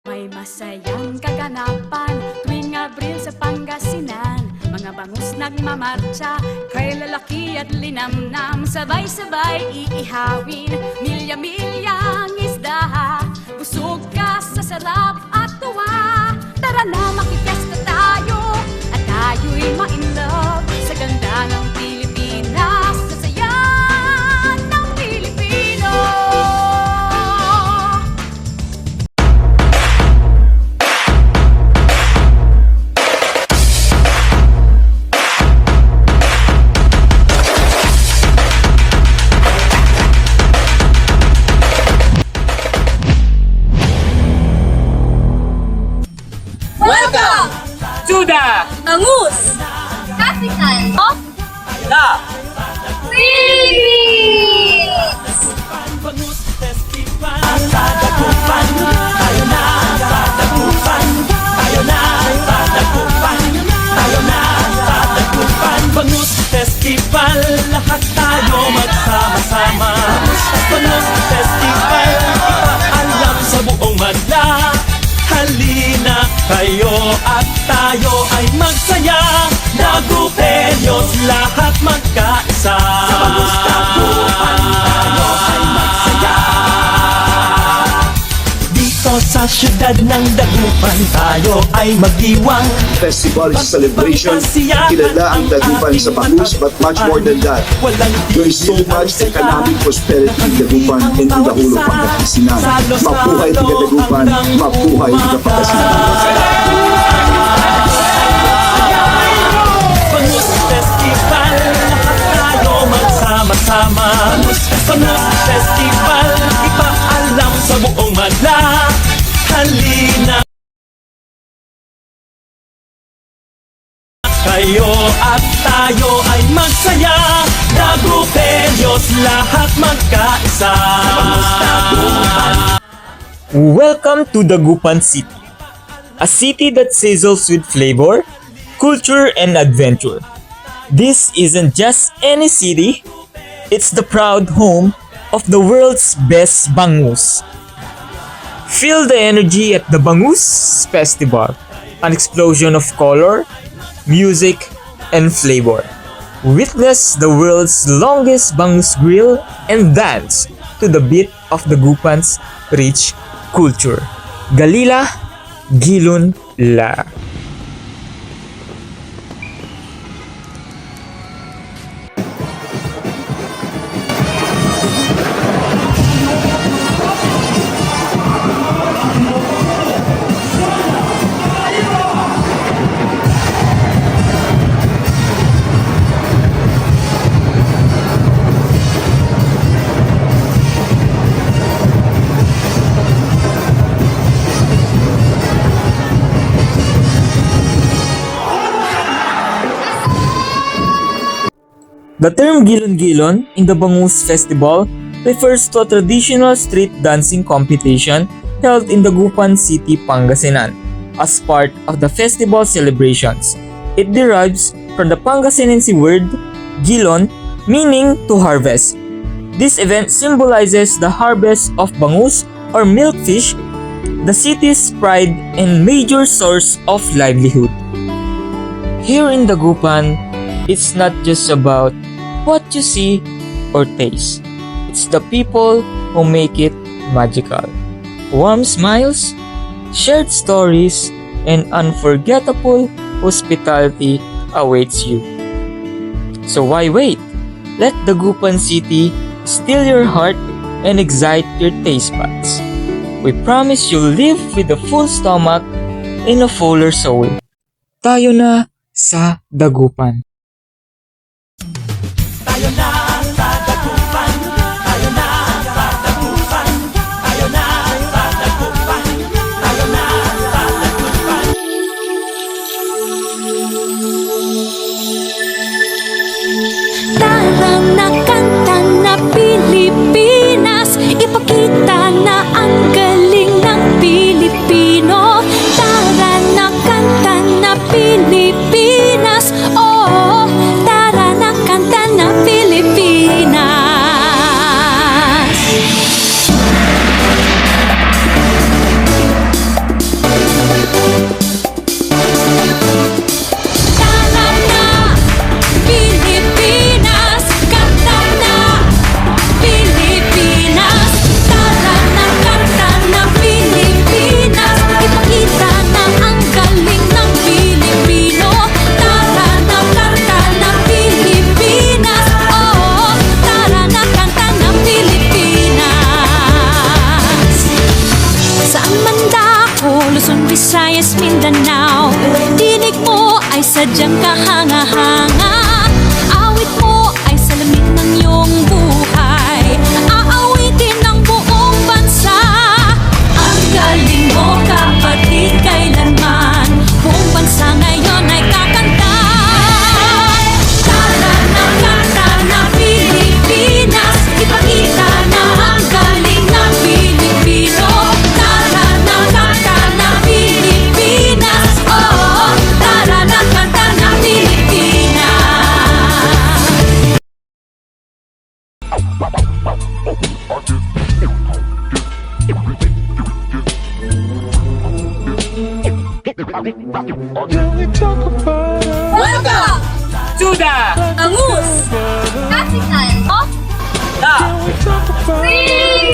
May masayang kaganapan tuwing Abril sa Pangasinan. Mga bangus nagmamarcha, kay lalaki at linamnam. Sabay-sabay iihawin, milya-milyang isda. Busog ka sa sarap at tuwa. Tara na makipesta tayo, at tayo'y ma-inlove sa ganda ng Pilipinas, sa saya ng Pilipino. Welcome to the Bangus Capital of the Philippines! Bangus Festival sa Dagupan. Tayo na sa Dagupan. Tayo na sa Dagupan. Tayo na sa Dagupan. Bangus Festival, lahat tayo magsama-sama. Bangus Festival, ipaalam sa buong madla. Halina kayo at tayo ay magsaya. Dagupenyos, lahat magkaisa. Sa Bangus Dagupan, tayo ay magsaya. Dito sa syudad ng Dagupan, tayo ay magdiwang. Festival is a celebration. Kilala ang Dagupan sa Bangus, but much more than that. There is so much economic prosperity in Dagupan and in the whole of Pangasinan. Mabuhay taga Dagupan, mabuhay taga Pangasinan. Bangus Festival, lahat tayo magsama-sama. Bangus Festival, ipaalam sa buong madla. Halina kayo at tayo ay magsaya. Dagupenyos, lahat magkaisa. Welcome to Dagupan City, a city that sizzles with flavor, culture, and adventure. This isn't just any city, it's the proud home of the world's best bangus. Feel the energy at the Bangus Festival, an explosion of color, music, and flavor. Witness the world's longest bangus grill and dance to the beat of Dagupan's rich culture. Galila, Gilon, La. The term Gilon-Gilon in the Bangus Festival refers to a traditional street dancing competition held in Dagupan City, Pangasinan as part of the festival celebrations. It derives from the Pangasinense word Gilon, meaning to harvest. This event symbolizes the harvest of bangus or milkfish, the city's pride and major source of livelihood. Here in Dagupan, it's not just about what you see or taste. It's the people who make it magical. Warm smiles, shared stories, and unforgettable hospitality awaits you. So why wait? Let Dagupan City steal your heart and excite your taste buds. We promise you'll live with a full stomach and a fuller soul. Tayo na sa Dagupan. Tayo na sa Dagupan. Tayo na sa Dagupan. Tayo na sa Dagupan. Tayo na sa Dagupan. Tarang na kanta na Pilipinas, ipakita na ang galing ng Pilipino. Tara na kanta na Pilipinas, oh. ko, Luzon, Visayas, Mindanao. Tinig mo ay sadyang kahanga-hanga. Awit mo ay salamin ng iyong buhay. Aawitin ng buong bansa. Ang galing mo, kapatid, kailanman buong bansa ngayon ay kakanta. Tara na, kanta na Pilipinas, ipakita na ang galing ng Pilipino. Tara na, kanta na Pilipinas, oh, tara na, kanta na Pilipinas. Angus! Classical! Oh! Can we talk about